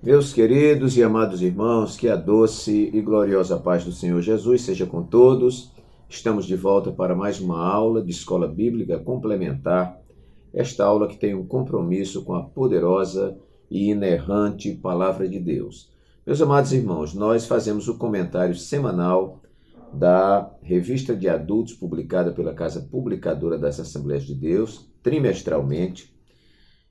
Meus queridos e amados irmãos, que a doce e gloriosa paz do Senhor Jesus seja com todos. Estamos de volta para mais uma aula de Escola Bíblica Complementar. Esta aula que tem um compromisso com a poderosa e inerrante Palavra de Deus. Meus amados irmãos, nós fazemos o comentário semanal da revista de adultos publicada pela Casa Publicadora das Assembleias de Deus, trimestralmente,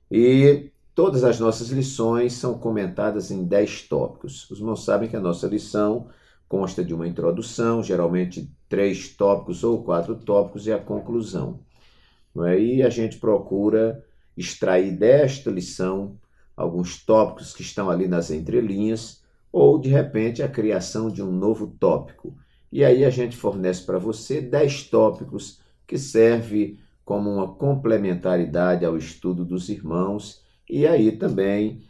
e todas as nossas lições são comentadas em 10 tópicos. Os irmãos sabem que a nossa lição consta de uma introdução, geralmente 3 tópicos ou 4 tópicos, e a conclusão. E a gente procura extrair desta lição alguns tópicos que estão ali nas entrelinhas, ou, de repente, a criação de um novo tópico. E aí a gente fornece para você 10 tópicos que servem como uma complementaridade ao estudo dos irmãos, e aí também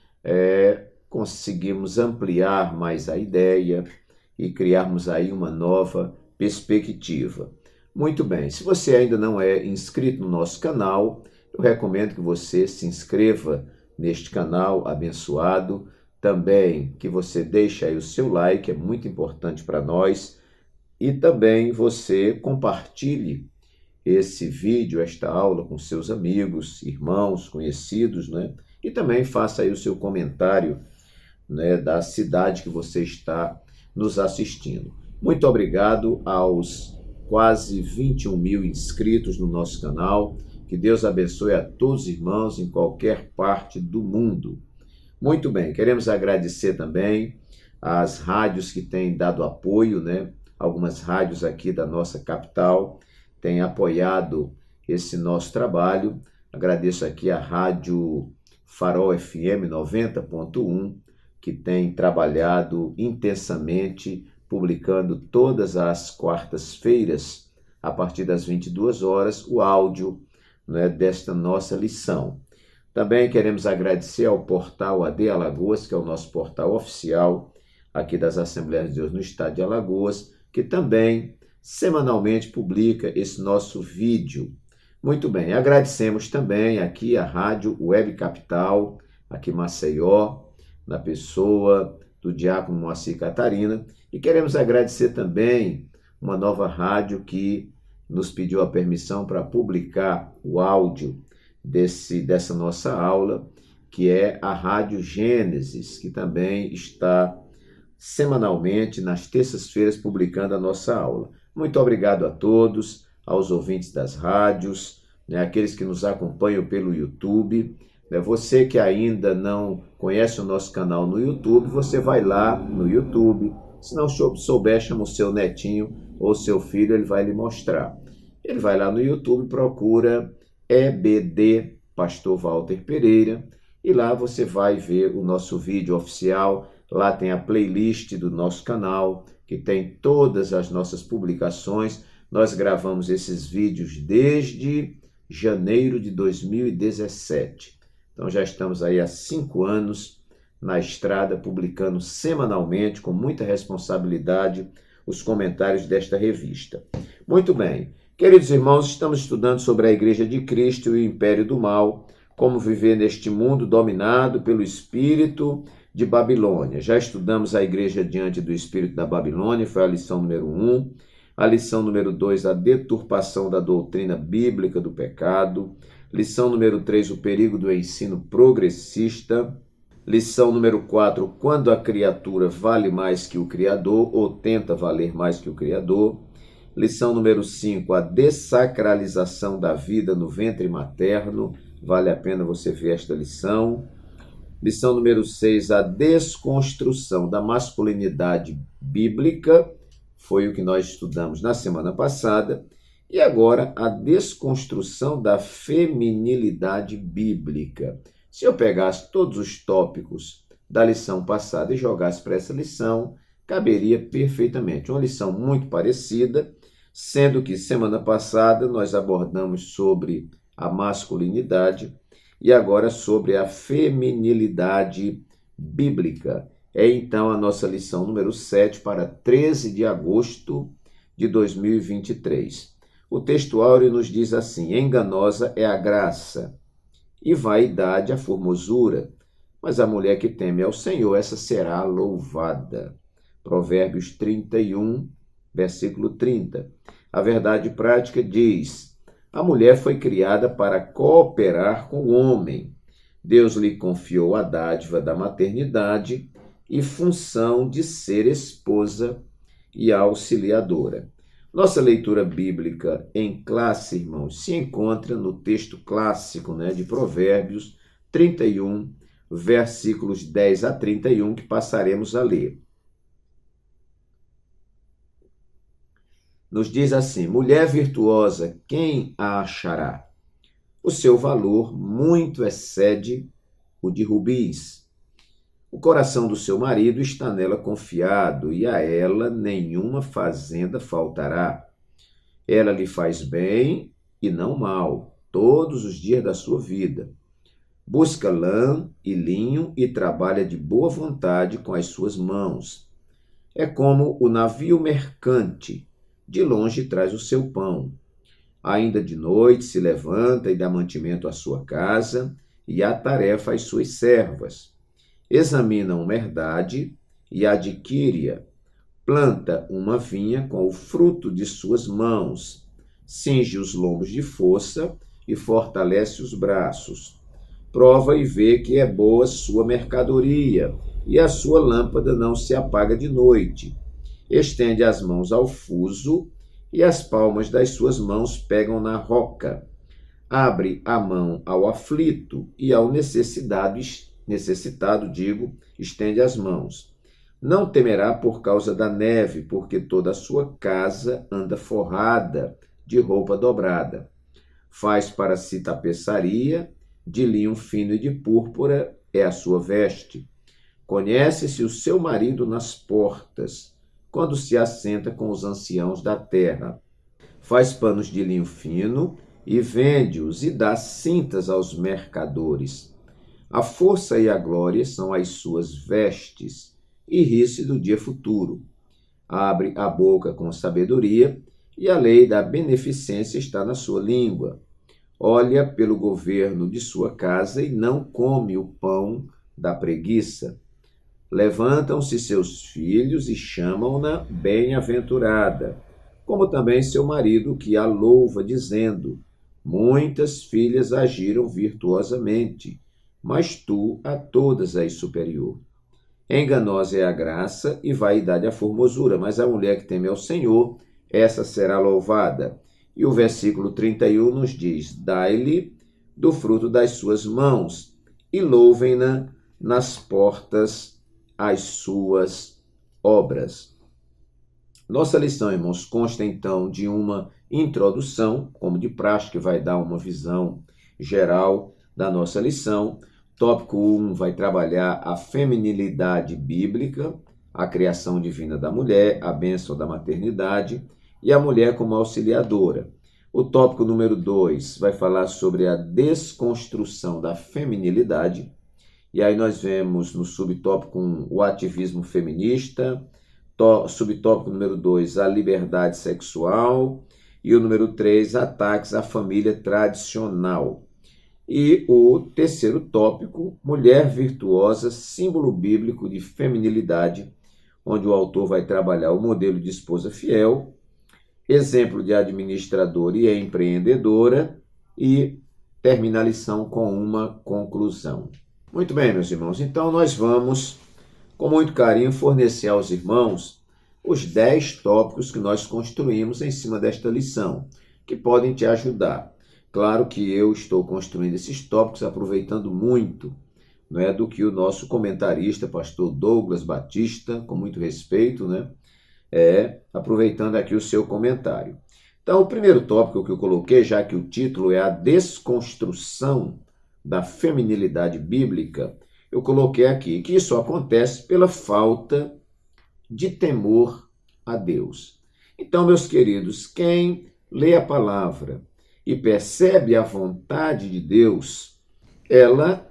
conseguimos ampliar mais a ideia e criarmos aí uma nova perspectiva. Muito bem, se você ainda não é inscrito no nosso canal, eu recomendo que você se inscreva neste canal abençoado, também que você deixe aí o seu like, é muito importante para nós, e também você compartilhe esse vídeo, esta aula com seus amigos, irmãos, conhecidos, né? E também faça aí o seu comentário, né, da cidade que você está nos assistindo. Muito obrigado aos quase 21 mil inscritos no nosso canal. Que Deus abençoe a todos os irmãos em qualquer parte do mundo. Muito bem, queremos agradecer também às rádios que têm dado apoio, né? Algumas rádios aqui da nossa capital têm apoiado esse nosso trabalho. Agradeço aqui a Rádio Farol FM 90.1, que tem trabalhado intensamente, publicando todas as quartas-feiras, a partir das 22 horas, o áudio, né, desta nossa lição. Também queremos agradecer ao portal AD Alagoas, que é o nosso portal oficial aqui das Assembleias de Deus no estado de Alagoas, que também semanalmente publica esse nosso vídeo. Muito bem, agradecemos também aqui a Rádio Web Capital, aqui em Maceió, na pessoa do diácono Moacir Catarina, e queremos agradecer também uma nova rádio que nos pediu a permissão para publicar o áudio dessa nossa aula, que é a Rádio Gênesis, que também está semanalmente, nas terças-feiras, publicando a nossa aula. Muito obrigado a todos, aos ouvintes das rádios, né, aqueles que nos acompanham pelo YouTube. Né, você que ainda não conhece o nosso canal no YouTube, você vai lá no YouTube. Se não souber, chama o seu netinho ou seu filho, ele vai lhe mostrar. Ele vai lá no YouTube, procura EBD Pastor Walter Pereira, e lá você vai ver o nosso vídeo oficial. Lá tem a playlist do nosso canal, que tem todas as nossas publicações. Nós gravamos esses vídeos desde janeiro de 2017. Então já estamos aí há 5 anos na estrada, publicando semanalmente, com muita responsabilidade, os comentários desta revista. Muito bem, queridos irmãos, estamos estudando sobre a Igreja de Cristo e o Império do Mal, como viver neste mundo dominado pelo espírito de Babilônia. Já estudamos a igreja diante do espírito da Babilônia, foi a lição número 1. A lição número 2, a deturpação da doutrina bíblica do pecado. Lição número 3, o perigo do ensino progressista. Lição número 4, quando a criatura vale mais que o Criador, ou tenta valer mais que o Criador. Lição número 5, a dessacralização da vida no ventre materno. Vale a pena você ver esta lição. Lição número 6, a desconstrução da masculinidade bíblica, foi o que nós estudamos na semana passada, e agora a desconstrução da feminilidade bíblica. Se eu pegasse todos os tópicos da lição passada e jogasse para essa lição, caberia perfeitamente. Uma lição muito parecida, sendo que semana passada nós abordamos sobre a masculinidade, e agora sobre a feminilidade bíblica. É então a nossa lição número 7 para 13 de agosto de 2023. O texto áureo nos diz assim: enganosa é a graça e vaidade a formosura. mas a mulher que teme ao Senhor, essa será louvada. Provérbios 31, versículo 30. A verdade prática diz: a mulher foi criada para cooperar com o homem. Deus lhe confiou a dádiva da maternidade e função de ser esposa e auxiliadora. Nossa leitura bíblica em classe, irmãos, se encontra no texto clássico, de Provérbios 31, versículos 10 a 31, que passaremos a ler. Nos diz assim: mulher virtuosa, quem a achará? O seu valor muito excede o de rubis. O coração do seu marido está nela confiado, e a ela nenhuma fazenda faltará. Ela lhe faz bem e não mal, todos os dias da sua vida. Busca lã e linho e trabalha de boa vontade com as suas mãos. É como o navio mercante, de longe traz o seu pão. Ainda de noite se levanta e dá mantimento à sua casa e atarefa às suas servas. Examina uma herdade e adquire-a. Planta uma vinha com o fruto de suas mãos. Cinge os lombos de força e fortalece os braços. Prova e vê que é boa sua mercadoria, e a sua lâmpada não se apaga de noite. Estende as mãos ao fuso, e as palmas das suas mãos pegam na roca. Abre a mão ao aflito, e ao necessitado, estende as mãos. Não temerá por causa da neve, porque toda a sua casa anda forrada de roupa dobrada. Faz para si tapeçaria, de linho fino e de púrpura é a sua veste. Conhece-se o seu marido nas portas, quando se assenta com os anciãos da terra. Faz panos de linho fino e vende-os e dá cintas aos mercadores. A força e a glória são as suas vestes, e ri-se do dia futuro. Abre a boca com sabedoria, e a lei da beneficência está na sua língua. Olha pelo governo de sua casa e não come o pão da preguiça. Levantam-se seus filhos e chamam-na bem-aventurada, como também seu marido que a louva, dizendo: muitas filhas agiram virtuosamente, mas tu a todas és superior. Enganosa é a graça e vaidade a formosura, mas a mulher que teme ao Senhor, essa será louvada. E o versículo 31 nos diz: dai-lhe do fruto das suas mãos, e louvem-na nas portas as suas obras. Nossa lição, irmãos, consta então de uma introdução, como de praxe, que vai dar uma visão geral da nossa lição. Tópico 1 vai trabalhar a feminilidade bíblica, a criação divina da mulher, a bênção da maternidade e a mulher como auxiliadora. O tópico número 2 vai falar sobre a desconstrução da feminilidade. E aí nós vemos no subtópico 1 o ativismo feminista, subtópico número 2 a liberdade sexual e o número 3 ataques à família tradicional. E o terceiro tópico, mulher virtuosa, símbolo bíblico de feminilidade, onde o autor vai trabalhar o modelo de esposa fiel, exemplo de administradora e empreendedora, e termina a lição com uma conclusão. Muito bem, meus irmãos, então nós vamos, com muito carinho, fornecer aos irmãos os 10 tópicos que nós construímos em cima desta lição, que podem te ajudar. Claro que eu estou construindo esses tópicos aproveitando muito, do que o nosso comentarista, pastor Douglas Batista, com muito respeito, aproveitando aqui o seu comentário. Então, o primeiro tópico que eu coloquei, já que o título é a desconstrução da feminilidade bíblica, eu coloquei aqui que isso acontece pela falta de temor a Deus. Então, meus queridos, quem lê a palavra e percebe a vontade de Deus, ela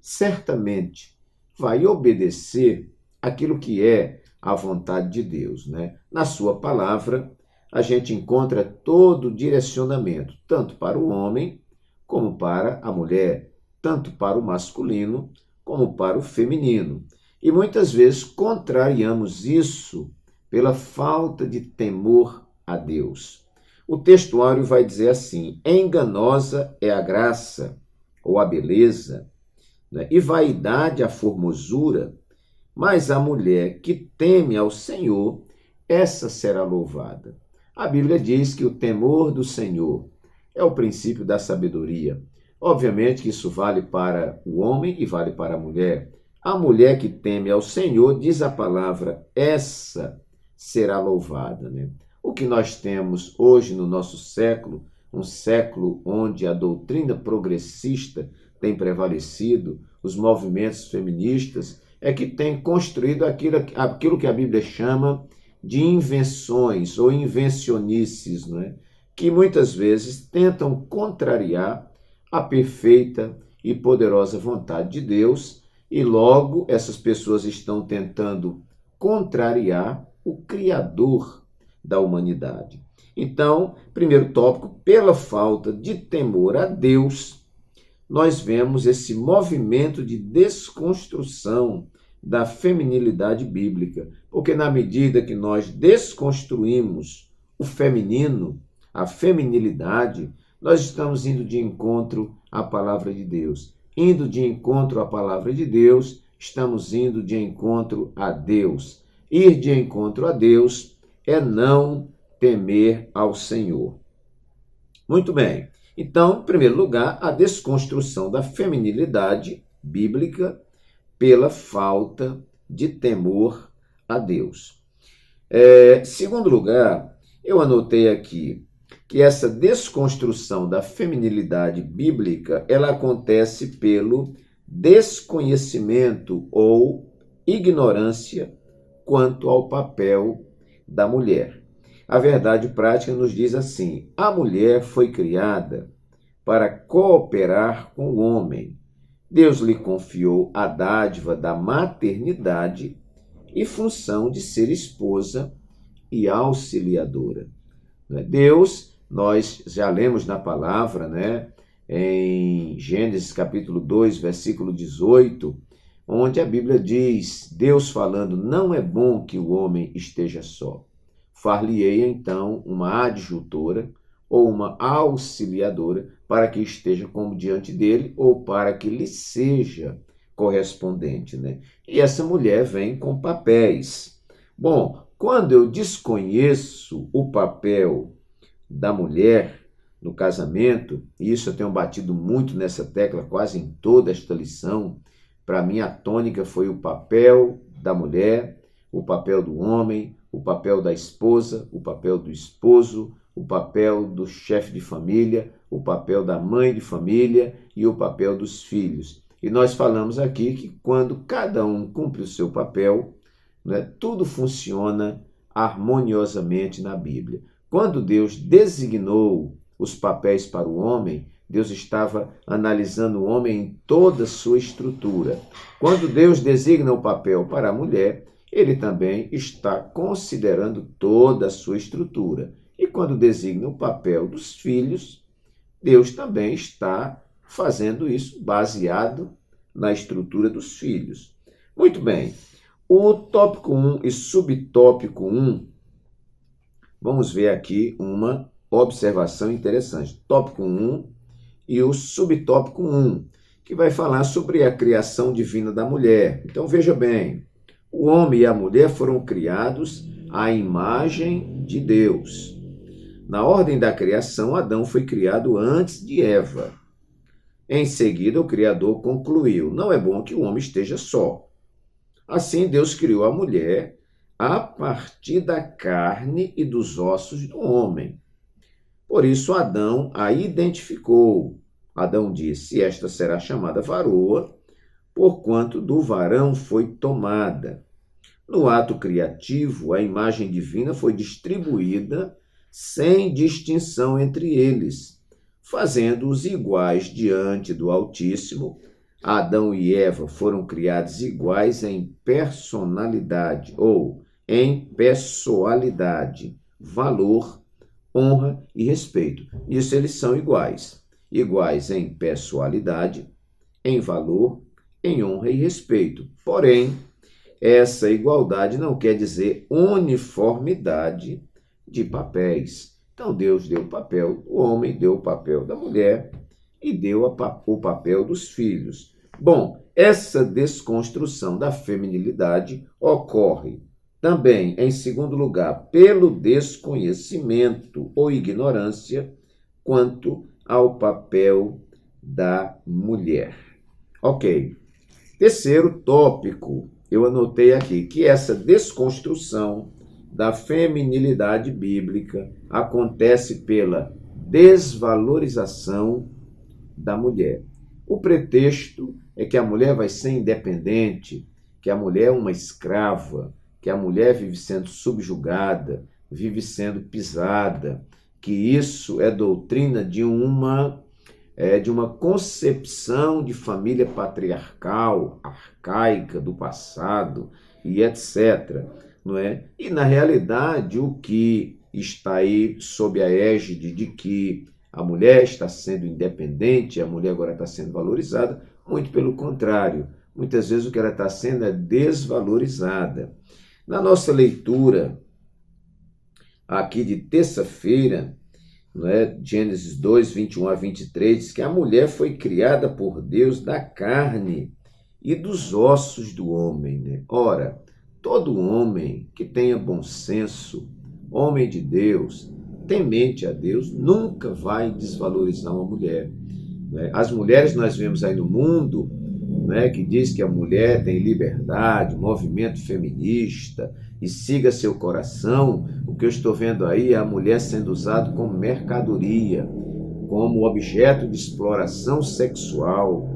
certamente vai obedecer aquilo que é a vontade de Deus, Na sua palavra, a gente encontra todo o direcionamento, tanto para o homem como para a mulher, tanto para o masculino como para o feminino. E muitas vezes contrariamos isso pela falta de temor a Deus. O textuário vai dizer assim: enganosa é a graça, ou a beleza, né? E vaidade a formosura, mas a mulher que teme ao Senhor, essa será louvada. A Bíblia diz que o temor do Senhor é o princípio da sabedoria. Obviamente que isso vale para o homem e vale para a mulher. A mulher que teme ao Senhor, diz a palavra, essa será louvada, né? O que nós temos hoje no nosso século, um século onde a doutrina progressista tem prevalecido, os movimentos feministas, é que tem construído aquilo que a Bíblia chama de invenções ou invencionices, não é? Que muitas vezes tentam contrariar a perfeita e poderosa vontade de Deus, e logo essas pessoas estão tentando contrariar o Criador da humanidade. Então, primeiro tópico, pela falta de temor a Deus, nós vemos esse movimento de desconstrução da feminilidade bíblica, porque na medida que nós desconstruímos o feminino, a feminilidade, nós estamos indo de encontro à palavra de Deus. Indo de encontro à palavra de Deus, estamos indo de encontro a Deus. Ir de encontro a Deus é não temer ao Senhor. Muito bem. Então, em primeiro lugar, a desconstrução da feminilidade bíblica pela falta de temor a Deus. Segundo lugar, eu anotei aqui que essa desconstrução da feminilidade bíblica, ela acontece pelo desconhecimento ou ignorância quanto ao papel da mulher. A verdade prática nos diz assim: a mulher foi criada para cooperar com o homem. Deus lhe confiou a dádiva da maternidade e função de ser esposa e auxiliadora. Deus, nós já lemos na palavra, né, em Gênesis capítulo 2, versículo 18, onde a Bíblia diz, Deus falando, não é bom que o homem esteja só. Far-lhe-ei então uma adjutora ou uma auxiliadora para que esteja como diante dele ou para que lhe seja correspondente, né? E essa mulher vem com papéis. Bom, quando eu desconheço o papel da mulher no casamento, e isso eu tenho batido muito nessa tecla quase em toda esta lição, para mim a tônica foi o papel da mulher, o papel do homem, o papel da esposa, o papel do esposo, o papel do chefe de família, o papel da mãe de família e o papel dos filhos. E nós falamos aqui que quando cada um cumpre o seu papel, né, tudo funciona harmoniosamente na Bíblia. Quando Deus designou os papéis para o homem, Deus estava analisando o homem em toda a sua estrutura. Quando Deus designa o papel para a mulher, ele também está considerando toda a sua estrutura. E quando designa o papel dos filhos, Deus também está fazendo isso baseado na estrutura dos filhos. Muito bem. O tópico 1 e subtópico 1, vamos ver aqui uma observação interessante. Tópico 1 e o subtópico 1, que vai falar sobre a criação divina da mulher. Então veja bem, o homem e a mulher foram criados à imagem de Deus. Na ordem da criação, Adão foi criado antes de Eva. Em seguida, o Criador concluiu, não é bom que o homem esteja só. Assim, Deus criou a mulher a partir da carne e dos ossos do homem. Por isso, Adão a identificou. Adão disse, esta será chamada varoa, porquanto do varão foi tomada. No ato criativo, a imagem divina foi distribuída sem distinção entre eles, fazendo-os iguais diante do Altíssimo. Adão e Eva foram criados iguais em personalidade ou em pessoalidade, valor, honra e respeito. Nisso eles são iguais. Iguais em pessoalidade, em valor, em honra e respeito. Porém, essa igualdade não quer dizer uniformidade de papéis. Então, Deus deu o papel do homem, deu o papel da mulher e deu o papel dos filhos. Bom, essa desconstrução da feminilidade ocorre também, em segundo lugar, pelo desconhecimento ou ignorância quanto ao papel da mulher. Ok. Terceiro tópico, eu anotei aqui, que essa desconstrução da feminilidade bíblica acontece pela desvalorização da mulher. O pretexto é que a mulher vai ser independente, que a mulher é uma escrava, que a mulher vive sendo subjugada, vive sendo pisada, que isso é doutrina de uma concepção de família patriarcal, arcaica do passado e etc. Não é? E, na realidade, o que está aí sob a égide de que a mulher está sendo independente, a mulher agora está sendo valorizada, muito pelo contrário. Muitas vezes o que ela está sendo é desvalorizada. Na nossa leitura aqui de terça-feira, Gênesis 2, 21 a 23, diz que a mulher foi criada por Deus da carne e dos ossos do homem. Ora, todo homem que tenha bom senso, homem de Deus, temente a Deus, nunca vai desvalorizar uma mulher. As mulheres nós vemos aí no mundo, que diz que a mulher tem liberdade, movimento feminista, e siga seu coração. O que eu estou vendo aí é a mulher sendo usada como mercadoria, como objeto de exploração sexual,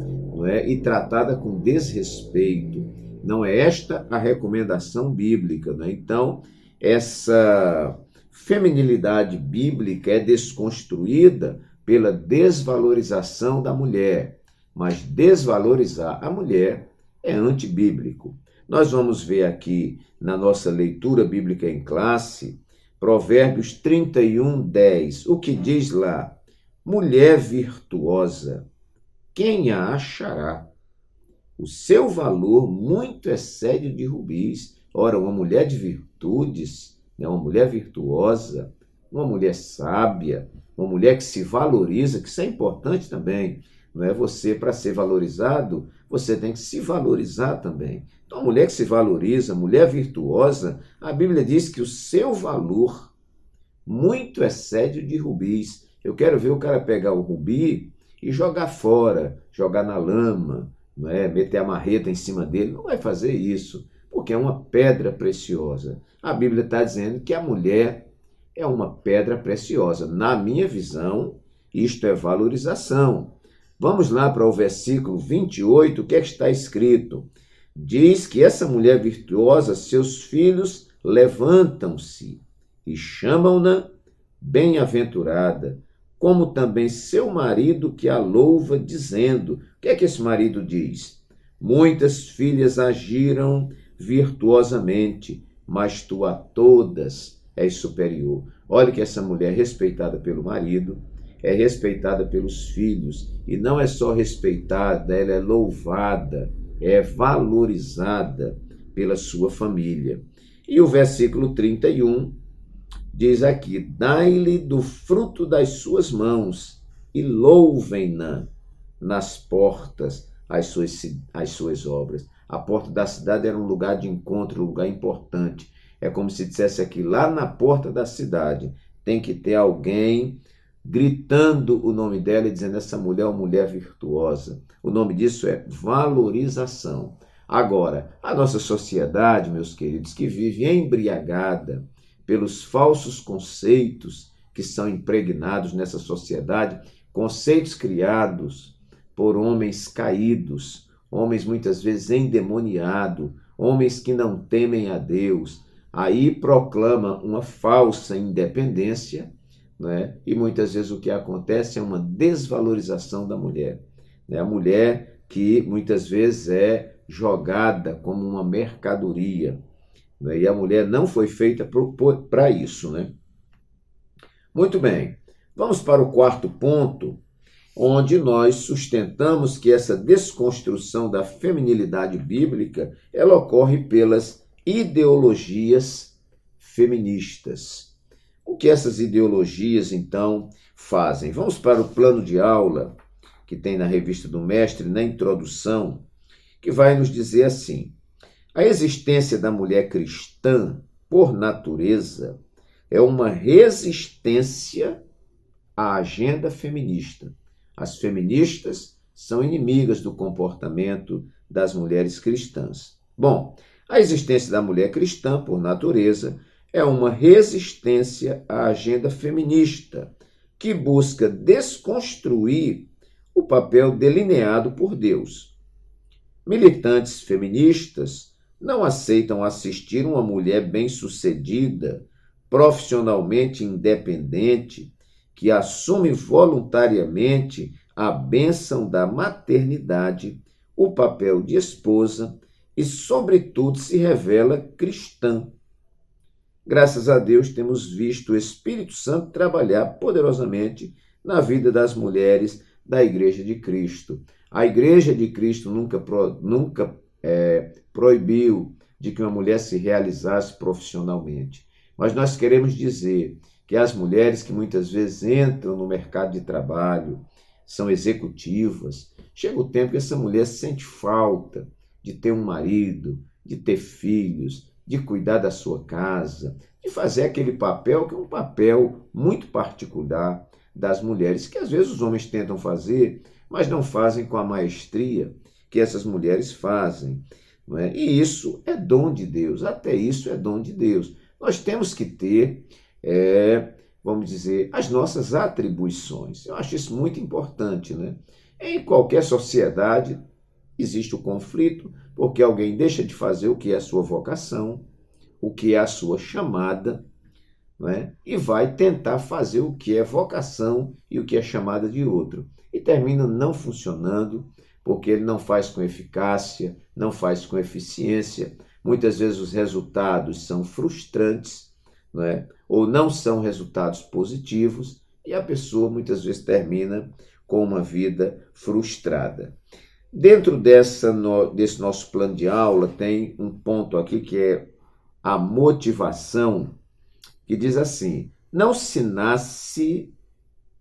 e tratada com desrespeito. Não é esta a recomendação bíblica. Então, essa feminilidade bíblica é desconstruída pela desvalorização da mulher, mas desvalorizar a mulher é antibíblico. Nós vamos ver aqui na nossa leitura bíblica em classe, Provérbios 31, 10, o que diz lá: mulher virtuosa, quem a achará? O seu valor muito excede o de rubis. Ora, uma mulher de virtudes, uma mulher virtuosa, uma mulher sábia, uma mulher que se valoriza, que isso é importante também. Não é você, para ser valorizado, você tem que se valorizar também. Então, a mulher que se valoriza, mulher virtuosa, a Bíblia diz que o seu valor muito excede o de rubis. Eu quero ver o cara pegar o rubi e jogar fora, jogar na lama, meter a marreta em cima dele. Não vai fazer isso, porque é uma pedra preciosa. A Bíblia está dizendo que a mulher é uma pedra preciosa. Na minha visão, isto é valorização. Vamos lá para o versículo 28, o que é que está escrito? Diz que essa mulher virtuosa, seus filhos levantam-se e chamam-na bem-aventurada, como também seu marido que a louva, dizendo... O que é que esse marido diz? Muitas filhas agiram virtuosamente, mas tu a todas és superior. Olha que essa mulher é respeitada pelo marido, é respeitada pelos filhos, e não é só respeitada, ela é louvada, é valorizada pela sua família. E o versículo 31 diz aqui: dai-lhe do fruto das suas mãos e louvem-na nas portas as suas obras. A porta da cidade era um lugar de encontro, um lugar importante. É como se dissesse aqui, lá na porta da cidade tem que ter alguém gritando o nome dela e dizendo: essa mulher é uma mulher virtuosa. O nome disso é valorização. Agora, a nossa sociedade, meus queridos, que vive embriagada pelos falsos conceitos que são impregnados nessa sociedade, conceitos criados por homens caídos, homens muitas vezes endemoniados, homens que não temem a Deus, aí proclama uma falsa independência, e muitas vezes o que acontece é uma desvalorização da mulher. A mulher que muitas vezes é jogada como uma mercadoria, e a mulher não foi feita para isso. Muito bem, vamos para o quarto ponto, onde nós sustentamos que essa desconstrução da feminilidade bíblica, ela ocorre pelas ideologias feministas. O que essas ideologias, então, fazem? Vamos para o plano de aula que tem na Revista do Mestre, na introdução, que vai nos dizer assim: a existência da mulher cristã, por natureza, é uma resistência à agenda feminista. As feministas são inimigas do comportamento das mulheres cristãs. Bom, a existência da mulher cristã, por natureza, é uma resistência à agenda feminista, que busca desconstruir o papel delineado por Deus. Militantes feministas não aceitam assistir uma mulher bem-sucedida, profissionalmente independente, que assume voluntariamente a bênção da maternidade, o papel de esposa e, sobretudo, se revela cristã. Graças a Deus, temos visto o Espírito Santo trabalhar poderosamente na vida das mulheres da Igreja de Cristo. A Igreja de Cristo nunca proibiu de que uma mulher se realizasse profissionalmente. Mas nós queremos dizer que as mulheres que muitas vezes entram no mercado de trabalho, são executivas, chega o tempo que essa mulher sente falta de ter um marido, de ter filhos, de cuidar da sua casa, de fazer aquele papel que é um papel muito particular das mulheres, que às vezes os homens tentam fazer, mas não fazem com a maestria que essas mulheres fazem. Não é? E isso é dom de Deus, até isso é dom de Deus. Nós temos que ter, vamos dizer, as nossas atribuições. Eu acho isso muito importante, né? Em qualquer sociedade existe o conflito, porque alguém deixa de fazer o que é a sua vocação, o que é a sua chamada, não é? E vai tentar fazer o que é vocação e o que é chamada de outro. E termina não funcionando, porque ele não faz com eficácia, não faz com eficiência. Muitas vezes os resultados são frustrantes, não é? Ou não são resultados positivos, e a pessoa muitas vezes termina com uma vida frustrada. Dentro desse nosso plano de aula, tem um ponto aqui que é a motivação, que diz assim: não se nasce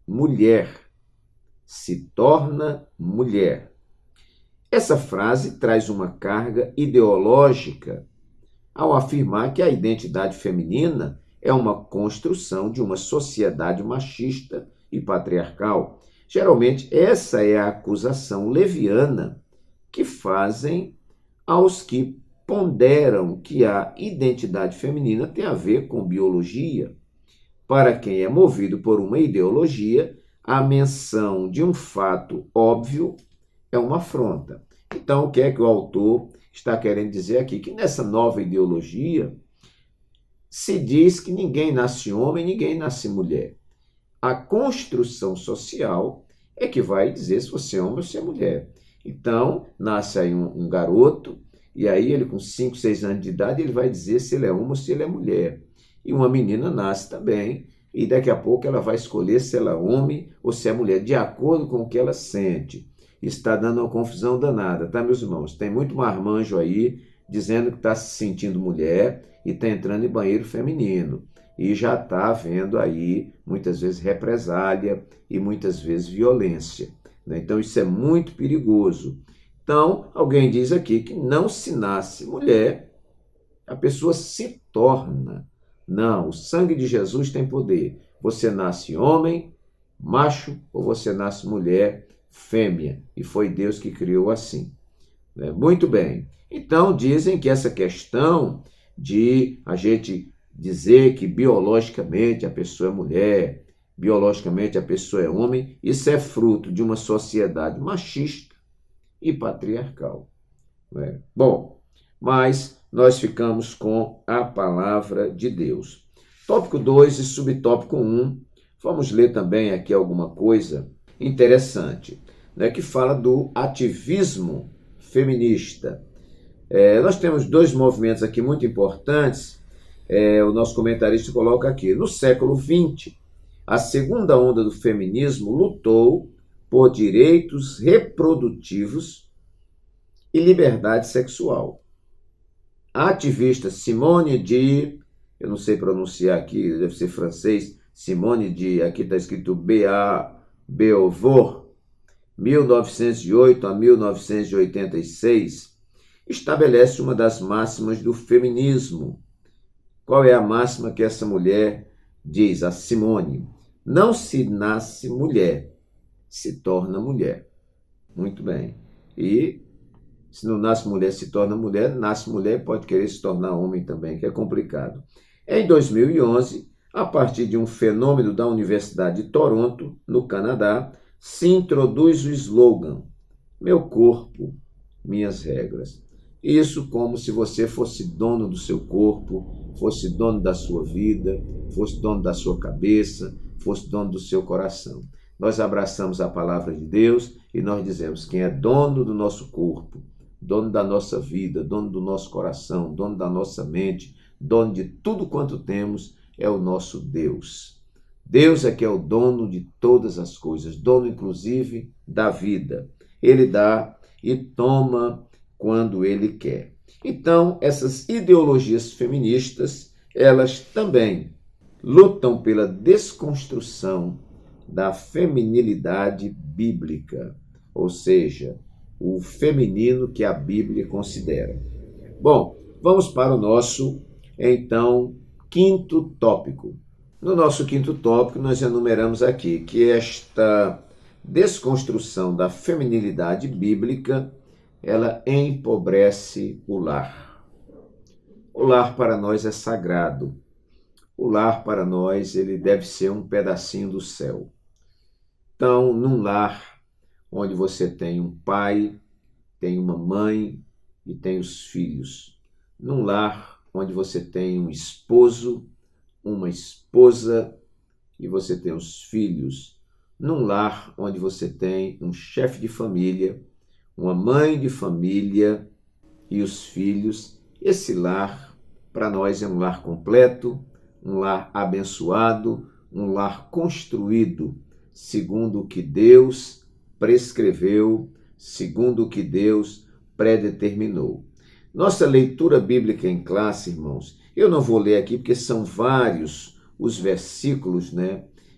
mulher, se torna mulher. Essa frase traz uma carga ideológica ao afirmar que a identidade feminina é uma construção de uma sociedade machista e patriarcal. Geralmente, essa é a acusação leviana que fazem aos que ponderam que a identidade feminina tem a ver com biologia. Para quem é movido por uma ideologia, a menção de um fato óbvio é uma afronta. Então, o que é que o autor está querendo dizer aqui? Que nessa nova ideologia se diz que ninguém nasce homem, ninguém nasce mulher. A construção social é que vai dizer se você é homem ou se é mulher. Então, nasce aí um garoto, e aí ele com 5, 6 anos de idade, ele vai dizer se ele é homem ou se ele é mulher. E uma menina nasce também, e daqui a pouco ela vai escolher se ela é homem ou se é mulher, de acordo com o que ela sente. Está dando uma confusão danada, tá, meus irmãos? Tem muito marmanjo aí dizendo que está se sentindo mulher e está entrando em banheiro feminino. E já está havendo aí, muitas vezes, represália e muitas vezes violência, né? Então, isso é muito perigoso. Então, alguém diz aqui que não se nasce mulher, a pessoa se torna. Não, o sangue de Jesus tem poder. Você nasce homem, macho, ou você nasce mulher, fêmea. E foi Deus que criou assim. Muito bem. Então, dizem que essa questão de a gente dizer que biologicamente a pessoa é mulher, biologicamente a pessoa é homem, isso é fruto de uma sociedade machista e patriarcal. Bom, mas nós ficamos com a palavra de Deus. Tópico 2 e subtópico 1, vamos ler também aqui alguma coisa interessante, né, que fala do ativismo feminista. Nós temos 2 movimentos aqui muito importantes. O nosso comentarista coloca aqui: no século XX, a segunda onda do feminismo lutou por direitos reprodutivos e liberdade sexual. A ativista Simone de, eu não sei pronunciar aqui, deve ser francês, Simone de, aqui está escrito Beauvoir, 1908 a 1986, estabelece uma das máximas do feminismo. Qual é a máxima que essa mulher diz, a Simone? Não se nasce mulher, se torna mulher. Muito bem. E se não nasce mulher, se torna mulher, nasce mulher, pode querer se tornar homem também, que é complicado. Em 2011, a partir de um fenômeno da Universidade de Toronto, no Canadá, se introduz o slogan: meu corpo, minhas regras. Isso como se você fosse dono do seu corpo, fosse dono da sua vida, fosse dono da sua cabeça, fosse dono do seu coração. Nós abraçamos a palavra de Deus e nós dizemos: quem é dono do nosso corpo, dono da nossa vida, dono do nosso coração, dono da nossa mente, dono de tudo quanto temos, é o nosso Deus. Deus é que é o dono de todas as coisas, dono inclusive da vida. Ele dá e toma quando ele quer. Então, essas ideologias feministas, elas também lutam pela desconstrução da feminilidade bíblica, ou seja, o feminino que a Bíblia considera. Bom, vamos para o nosso, então, quinto tópico. No nosso quinto tópico, nós enumeramos aqui que esta desconstrução da feminilidade bíblica, ela empobrece o lar. O lar para nós é sagrado. O lar para nós, ele deve ser um pedacinho do céu. Então, num lar onde você tem um pai, tem uma mãe e tem os filhos. Num lar onde você tem um esposo, uma esposa e você tem os filhos. Num lar onde você tem um chefe de família, uma mãe de família e os filhos. Esse lar, para nós, é um lar completo, um lar abençoado, um lar construído segundo o que Deus prescreveu, segundo o que Deus predeterminou. Nossa leitura bíblica em classe, irmãos, eu não vou ler aqui porque são vários os versículos,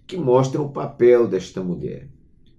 que mostram o papel desta mulher.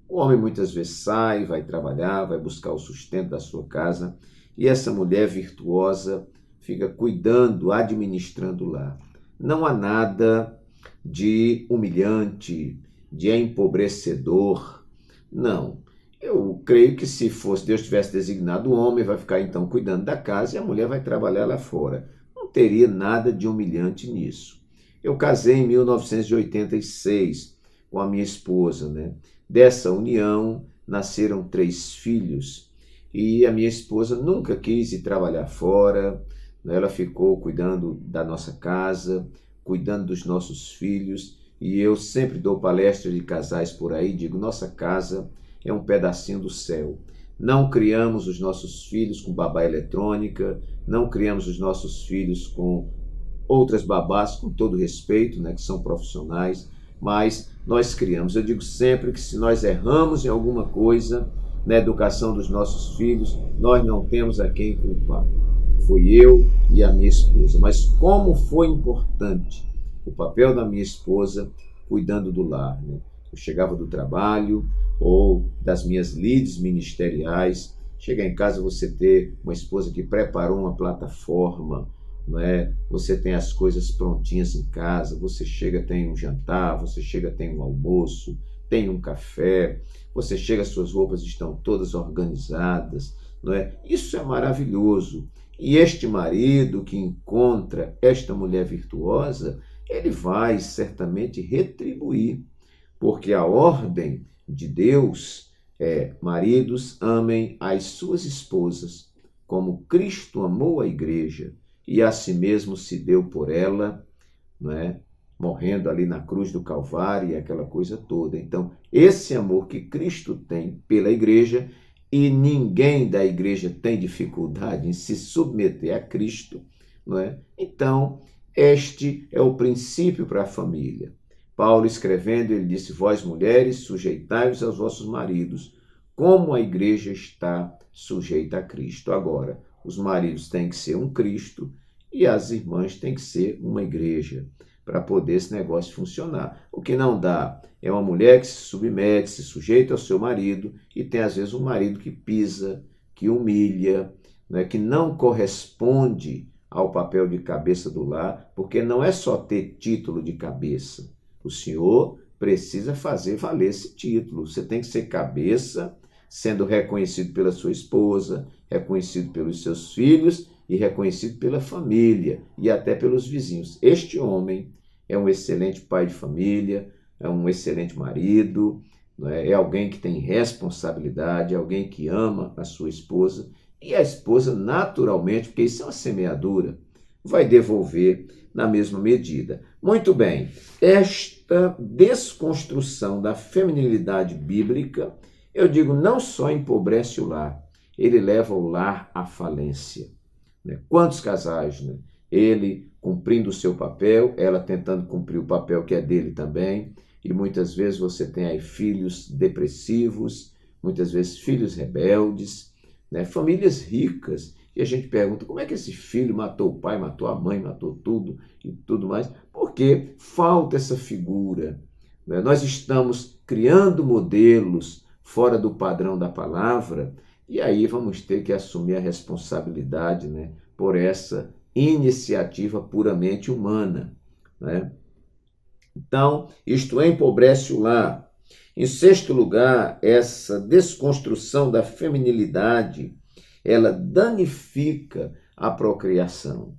O homem muitas vezes sai, vai trabalhar, vai buscar o sustento da sua casa e essa mulher virtuosa fica cuidando, administrando lá. Não há nada de humilhante, de empobrecedor. Não. Eu creio que se fosse Deus tivesse designado o homem, vai ficar então cuidando da casa e a mulher vai trabalhar lá fora. Não teria nada de humilhante nisso. Eu casei em 1986 com a minha esposa, Dessa união nasceram 3 filhos e a minha esposa nunca quis ir trabalhar fora, ela ficou cuidando da nossa casa, cuidando dos nossos filhos e eu sempre dou palestras de casais por aí, digo, nossa casa é um pedacinho do céu. Não criamos os nossos filhos com babá eletrônica, não criamos os nossos filhos com outras babás, com todo respeito, que são profissionais, mas nós criamos. Eu digo sempre que se nós erramos em alguma coisa na educação dos nossos filhos, nós não temos a quem culpar. Fui eu e a minha esposa. Mas como foi importante o papel da minha esposa cuidando do lar. Eu chegava do trabalho ou das minhas lides ministeriais, chegar em casa você ter uma esposa que preparou uma plataforma, Você tem as coisas prontinhas em casa, você chega, tem um jantar, você chega, tem um almoço, tem um café, você chega, suas roupas estão todas organizadas, Isso é maravilhoso. E este marido que encontra esta mulher virtuosa, ele vai certamente retribuir, porque a ordem de Deus é: maridos, amem as suas esposas, como Cristo amou a igreja e a si mesmo se deu por ela, morrendo ali na cruz do Calvário e aquela coisa toda. Então, esse amor que Cristo tem pela igreja, e ninguém da igreja tem dificuldade em se submeter a Cristo, Então, este é o princípio para a família. Paulo, escrevendo, ele disse: vós, mulheres, sujeitai-vos aos vossos maridos, como a igreja está sujeita a Cristo. Agora, os maridos têm que ser um Cristo e as irmãs têm que ser uma igreja, para poder esse negócio funcionar. O que não dá é uma mulher que se submete, se sujeita ao seu marido, e tem às vezes um marido que pisa, que humilha, né, que não corresponde ao papel de cabeça do lar, porque não é só ter título de cabeça. O senhor precisa fazer valer esse título. Você tem que ser cabeça, sendo reconhecido pela sua esposa, reconhecido pelos seus filhos e reconhecido pela família e até pelos vizinhos. Este homem é um excelente pai de família, é um excelente marido, é alguém que tem responsabilidade, é alguém que ama a sua esposa, e a esposa, naturalmente, porque isso é uma semeadura, vai devolver na mesma medida. Muito bem, esta desconstrução da feminilidade bíblica, eu digo, não só empobrece o lar, ele leva o lar à falência. Quantos casais, né? Ele cumprindo o seu papel, ela tentando cumprir o papel que é dele também, e muitas vezes você tem aí filhos depressivos, muitas vezes filhos rebeldes, né? Famílias ricas, e a gente pergunta, como é que esse filho matou o pai, matou a mãe, matou tudo e tudo mais? Porque falta essa figura, né? Nós estamos criando modelos fora do padrão da palavra, e aí vamos ter que assumir a responsabilidade, né, por essa iniciativa puramente humana, né? Então, isto empobrece o lar. Em sexto lugar, essa desconstrução da feminilidade, ela danifica a procriação,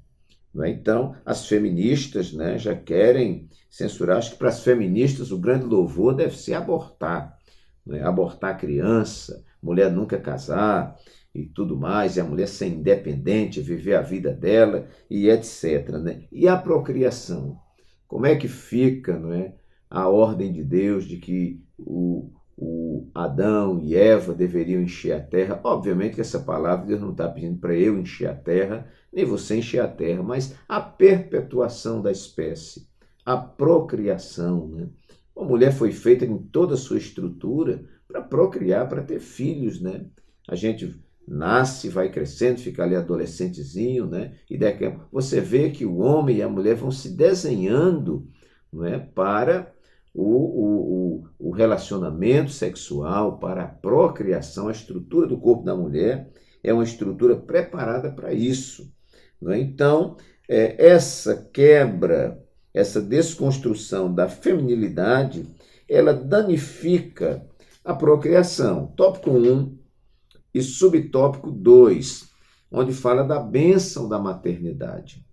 né? Então, as feministas, né, já querem censurar. Acho que para as feministas o grande louvor deve ser abortar, né? Abortar a criança, mulher nunca casar e tudo mais, e a mulher ser independente, viver a vida dela e etc, né? E a procriação? Como é que fica, não é, a ordem de Deus de que o Adão e Eva deveriam encher a terra? Obviamente que essa palavra Deus não está pedindo para eu encher a terra, nem você encher a terra, mas a perpetuação da espécie, a procriação, né? A mulher foi feita em toda a sua estrutura para procriar, para ter filhos, né? A gente nasce, vai crescendo, fica ali adolescentezinho, né? E daqui a pouco você vê que o homem e a mulher vão se desenhando, não é, para o relacionamento sexual, para a procriação. A estrutura do corpo da mulher é uma estrutura preparada para isso, não é? Então, essa quebra, essa desconstrução da feminilidade, ela danifica a procriação. Tópico 1 e subtópico 2, onde fala da bênção da maternidade.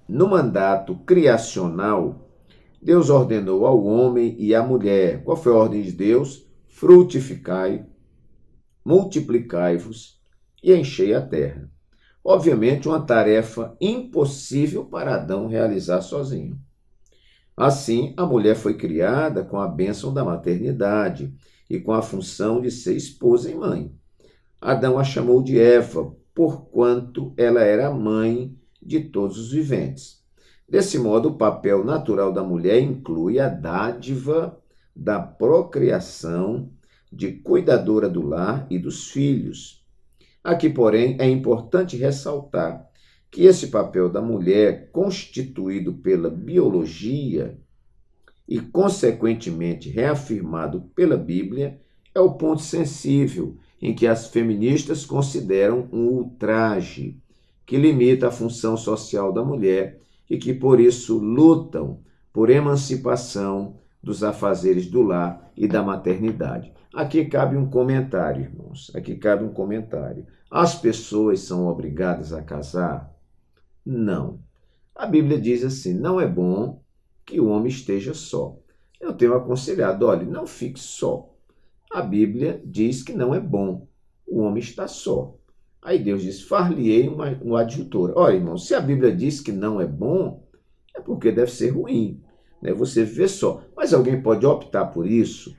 No mandato criacional, Deus ordenou ao homem e à mulher. Qual foi a ordem de Deus? Frutificai, multiplicai-vos e enchei a terra. Obviamente, uma tarefa impossível para Adão realizar sozinho. Assim, a mulher foi criada com a bênção da maternidade e com a função de ser esposa e mãe. Adão a chamou de Eva, porquanto ela era a mãe de todos os viventes. Desse modo, o papel natural da mulher inclui a dádiva da procriação, de cuidadora do lar e dos filhos. Aqui, porém, é importante ressaltar que esse papel da mulher, constituído pela biologia e, consequentemente, reafirmado pela Bíblia, é o ponto sensível em que as feministas consideram um ultraje que limita a função social da mulher e que, por isso, lutam por emancipação dos afazeres do lar e da maternidade. Aqui cabe um comentário, irmãos. Aqui cabe um comentário. As pessoas são obrigadas a casar? Não. A Bíblia diz assim, não é bom que o homem esteja só. Eu tenho aconselhado, olha, não fique só. A Bíblia diz que não é bom o homem estar só. Aí Deus diz, far-lhe-ei uma adjutora. Olha, irmão, se a Bíblia diz que não é bom, é porque deve ser ruim, né? Você viver só. Mas alguém pode optar por isso,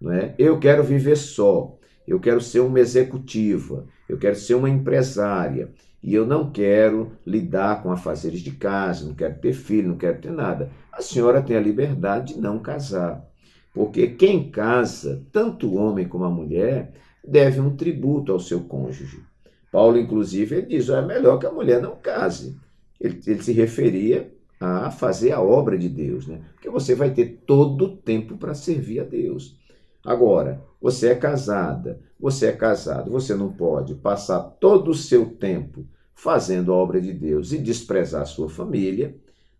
né? Eu quero viver só, eu quero ser uma executiva, eu quero ser uma empresária, e eu não quero lidar com afazeres de casa, não quero ter filho, não quero ter nada. A senhora tem a liberdade de não casar, porque quem casa, tanto o homem como a mulher, deve um tributo ao seu cônjuge. Paulo, inclusive, ele diz, é melhor que a mulher não case. Ele se referia a fazer a obra de Deus, né? Porque você vai ter todo o tempo para servir a Deus. Agora, você é casada, você é casado, você não pode passar todo o seu tempo fazendo a obra de Deus e desprezar a sua família.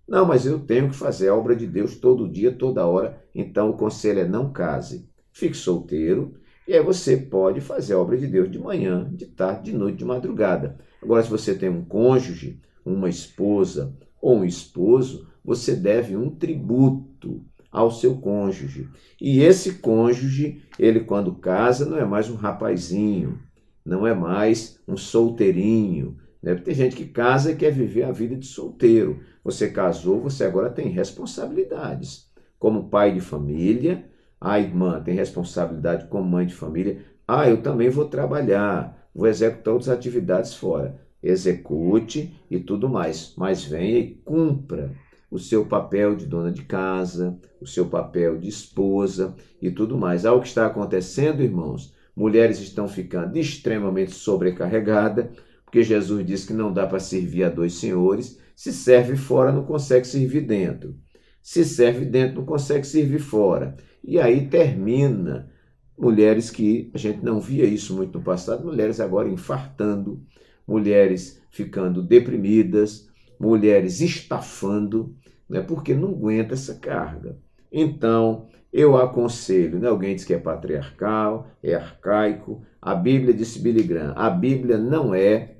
Não, mas eu tenho que fazer a obra de Deus todo dia, toda hora. Então o conselho é não case, fique solteiro, e aí você pode fazer a obra de Deus de manhã, de tarde, de noite, de madrugada. Agora, se você tem um cônjuge, uma esposa ou um esposo, você deve um tributo ao seu cônjuge. E esse cônjuge, ele quando casa, não é mais um rapazinho, não é mais um solteirinho, né? Tem gente que casa e quer viver a vida de solteiro. Você casou, você agora tem responsabilidades. Como pai de família, a irmã tem responsabilidade como mãe de família. Eu também vou trabalhar, vou executar outras atividades fora. Execute e tudo mais, mas venha e cumpra o seu papel de dona de casa, o seu papel de esposa e tudo mais. O que está acontecendo, irmãos? Mulheres estão ficando extremamente sobrecarregadas, porque Jesus disse que não dá para servir a dois senhores. Se serve fora, não consegue servir dentro. Se serve dentro, não consegue servir fora. E aí termina mulheres que a gente não via isso muito no passado, mulheres agora infartando, mulheres ficando deprimidas, mulheres estafando, né, porque não aguenta essa carga. Então, eu aconselho, né, alguém diz que é patriarcal, é arcaico, a Bíblia, disse Billy Graham, a Bíblia não é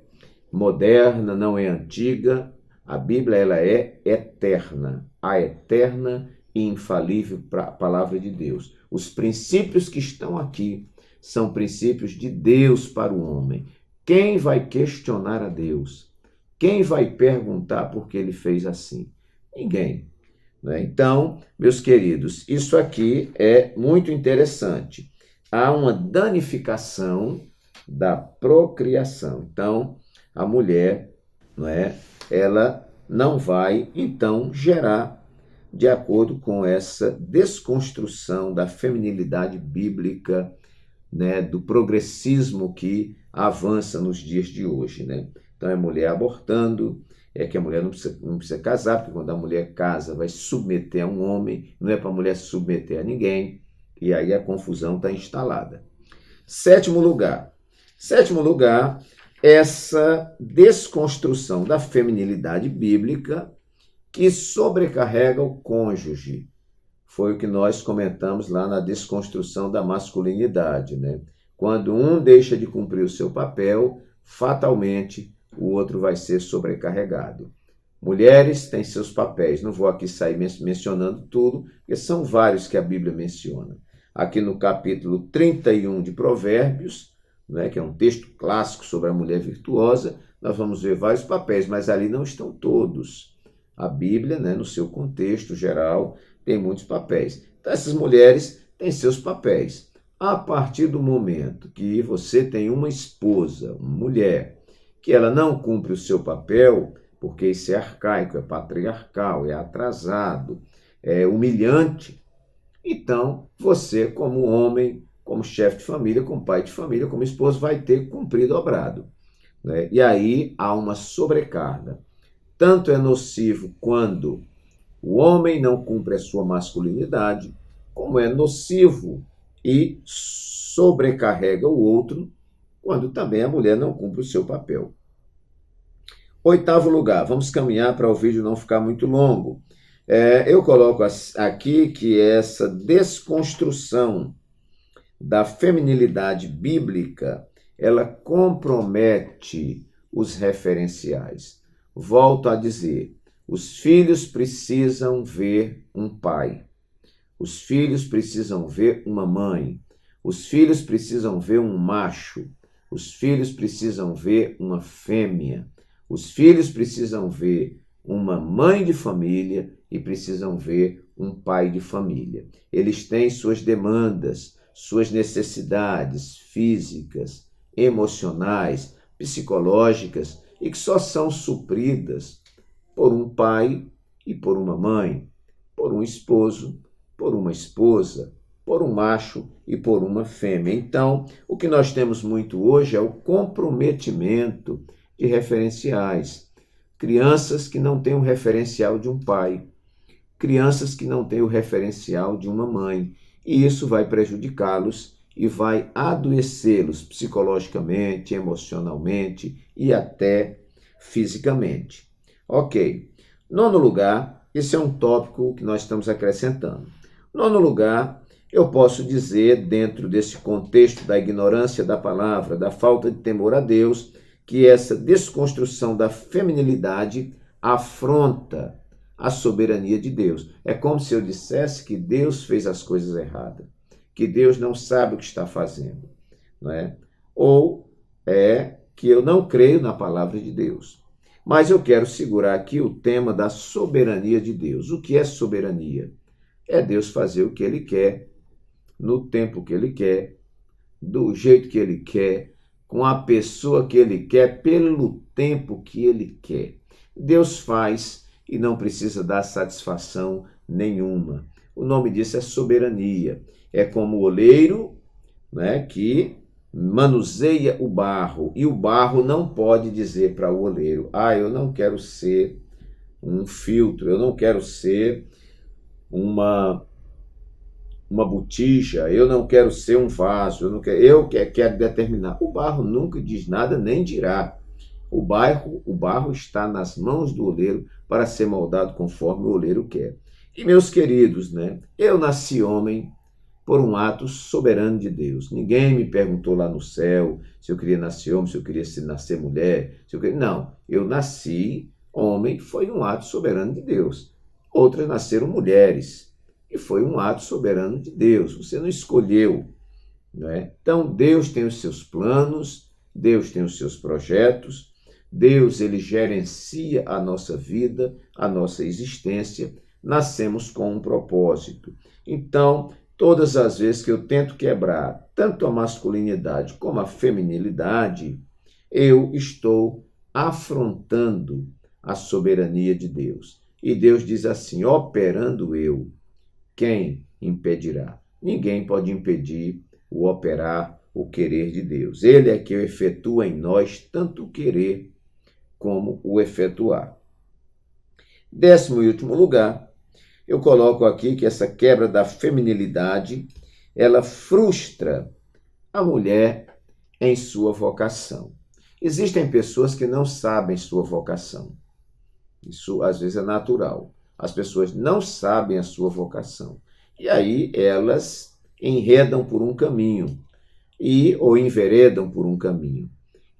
moderna, não é antiga, a Bíblia ela é eterna, a eterna e infalível palavra de Deus. Os princípios que estão aqui são princípios de Deus para o homem. Quem vai questionar a Deus? Quem vai perguntar por que ele fez assim? Ninguém. Né? Então, meus queridos, isso aqui é muito interessante. Há uma danificação da procriação. Então, a mulher, não é, ela não vai, então, gerar de acordo com essa desconstrução da feminilidade bíblica, né, do progressismo que avança nos dias de hoje, né? Então é mulher abortando, é que a mulher não precisa casar, porque quando a mulher casa vai submeter a um homem, não é para a mulher submeter a ninguém, e aí a confusão está instalada. Sétimo lugar, essa desconstrução da feminilidade bíblica que sobrecarrega o cônjuge. Foi o que nós comentamos lá na desconstrução da masculinidade, né? Quando um deixa de cumprir o seu papel, fatalmente o outro vai ser sobrecarregado. Mulheres têm seus papéis, não vou aqui sair mencionando tudo, porque são vários que a Bíblia menciona. Aqui no capítulo 31 de Provérbios, né, que é um texto clássico sobre a mulher virtuosa, nós vamos ver vários papéis, mas ali não estão todos. A Bíblia, né, no seu contexto geral, tem muitos papéis. Então, essas mulheres têm seus papéis. A partir do momento que você tem uma esposa, uma mulher, que ela não cumpre o seu papel, porque isso é arcaico, é patriarcal, é atrasado, é humilhante, então você, como homem, como chefe de família, como pai de família, como esposo, vai ter que cumprir dobrado. Né? E aí há uma sobrecarga. Tanto é nocivo quando o homem não cumpre a sua masculinidade, como é nocivo e sobrecarrega o outro quando também a mulher não cumpre o seu papel. Oitavo lugar, vamos caminhar para o vídeo não ficar muito longo. Eu coloco aqui que essa desconstrução da feminilidade bíblica, ela compromete os referenciais. Volto a dizer, os filhos precisam ver um pai, os filhos precisam ver uma mãe, os filhos precisam ver um macho, os filhos precisam ver uma fêmea, os filhos precisam ver uma mãe de família e precisam ver um pai de família. Eles têm suas demandas, suas necessidades físicas, emocionais, psicológicas, e que só são supridas por um pai e por uma mãe, por um esposo, por uma esposa, por um macho e por uma fêmea. Então, o que nós temos muito hoje é o comprometimento de referenciais. Crianças que não têm o referencial de um pai, crianças que não têm o referencial de uma mãe, e isso vai prejudicá-los e vai adoecê-los psicologicamente, emocionalmente e até fisicamente. Ok. Nono lugar, esse é um tópico que nós estamos acrescentando. Nono lugar, eu posso dizer, dentro desse contexto da ignorância da palavra, da falta de temor a Deus, que essa desconstrução da feminilidade afronta a soberania de Deus. É como se eu dissesse que Deus fez as coisas erradas, que Deus não sabe o que está fazendo, não é? Ou é que eu não creio na palavra de Deus. Mas eu quero segurar aqui o tema da soberania de Deus. O que é soberania? É Deus fazer o que Ele quer, no tempo que Ele quer, do jeito que Ele quer, com a pessoa que Ele quer, pelo tempo que Ele quer. Deus faz e não precisa dar satisfação nenhuma. O nome disso é soberania. É como o oleiro, né, que manuseia o barro, e o barro não pode dizer para o oleiro: eu não quero ser um filtro, eu não quero ser uma botija, eu não quero ser um vaso, eu quero determinar. O barro nunca diz nada, nem dirá. O barro está nas mãos do oleiro para ser moldado conforme o oleiro quer. E, meus queridos, né, eu nasci homem por um ato soberano de Deus. Ninguém me perguntou lá no céu se eu queria nascer homem, se eu queria nascer mulher. Não, eu nasci homem, foi um ato soberano de Deus. Outras nasceram mulheres, e foi um ato soberano de Deus. Você não escolheu, né? Então, Deus tem os seus planos, Deus tem os seus projetos, Deus, ele gerencia a nossa vida, a nossa existência. Nascemos com um propósito. Então, todas as vezes que eu tento quebrar tanto a masculinidade como a feminilidade, eu estou afrontando a soberania de Deus. E Deus diz assim: operando eu, quem impedirá? Ninguém pode impedir o operar, o querer de Deus. Ele é que efetua em nós tanto o querer como o efetuar. 10º e último lugar, eu coloco aqui que essa quebra da feminilidade, ela frustra a mulher em sua vocação. Existem pessoas que não sabem sua vocação. Isso, às vezes, é natural. As pessoas não sabem a sua vocação. E aí elas enredam por um caminho, ou enveredam por um caminho.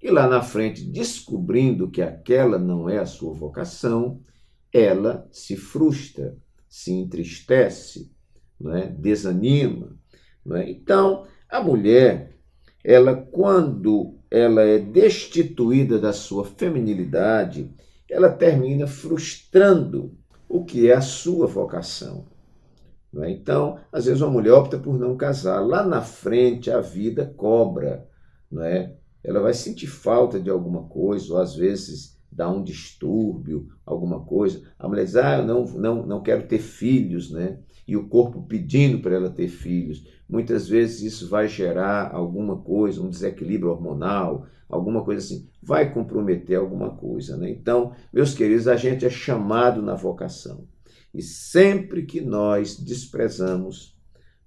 E lá na frente, descobrindo que aquela não é a sua vocação, ela se frustra, se entristece, não é? Desanima. Não é? Então, a mulher, quando ela é destituída da sua feminilidade, ela termina frustrando o que é a sua vocação. Não é? Então, às vezes uma mulher opta por não casar. Lá na frente, a vida cobra. Não é? Ela vai sentir falta de alguma coisa, ou às vezes dá um distúrbio, alguma coisa. A mulher diz: eu não quero ter filhos, né? E o corpo pedindo para ela ter filhos. Muitas vezes isso vai gerar alguma coisa, um desequilíbrio hormonal, alguma coisa assim. Vai comprometer alguma coisa, né? Então, meus queridos, a gente é chamado na vocação. E sempre que nós desprezamos,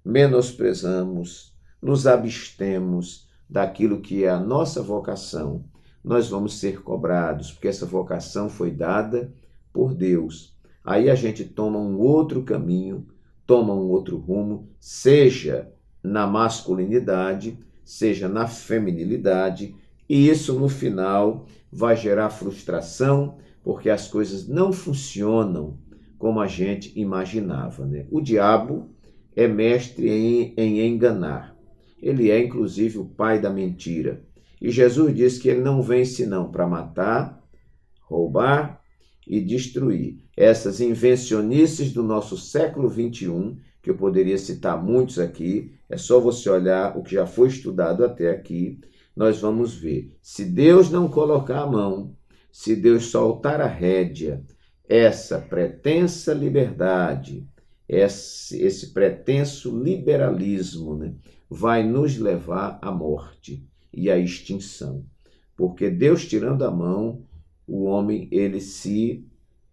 menosprezamos, nos abstemos daquilo que é a nossa vocação, nós vamos ser cobrados, porque essa vocação foi dada por Deus. Aí a gente toma um outro caminho, toma um outro rumo, seja na masculinidade, seja na feminilidade, e isso no final vai gerar frustração, porque as coisas não funcionam como a gente imaginava, né? O diabo é mestre em enganar. Ele é, inclusive, o pai da mentira. E Jesus diz que ele não vem senão para matar, roubar e destruir. Essas invencionices do nosso século XXI, que eu poderia citar muitos aqui, é só você olhar o que já foi estudado até aqui, nós vamos ver. Se Deus não colocar a mão, se Deus soltar a rédea, essa pretensa liberdade, esse pretenso liberalismo, né, vai nos levar à morte e à extinção. Porque Deus tirando a mão, o homem ele se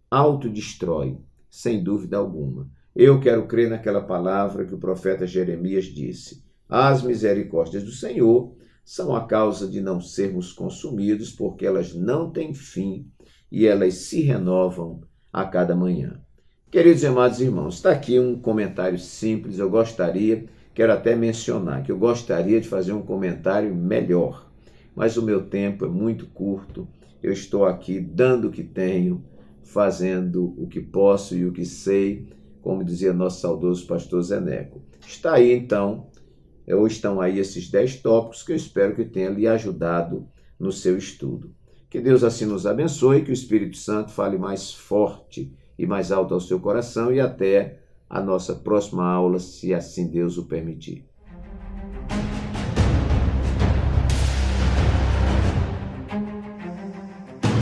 autodestrói, sem dúvida alguma. Eu quero crer naquela palavra que o profeta Jeremias disse: as misericórdias do Senhor são a causa de não sermos consumidos, porque elas não têm fim e elas se renovam a cada manhã. Queridos e amados irmãos, está aqui um comentário simples. Quero até mencionar que eu gostaria de fazer um comentário melhor, mas o meu tempo é muito curto. Eu estou aqui dando o que tenho, fazendo o que posso e o que sei, como dizia nosso saudoso pastor Zeneco. Está aí então, ou estão aí esses 10 tópicos que eu espero que tenha lhe ajudado no seu estudo. Que Deus assim nos abençoe, que o Espírito Santo fale mais forte e mais alto ao seu coração, e até a nossa próxima aula, se assim Deus o permitir.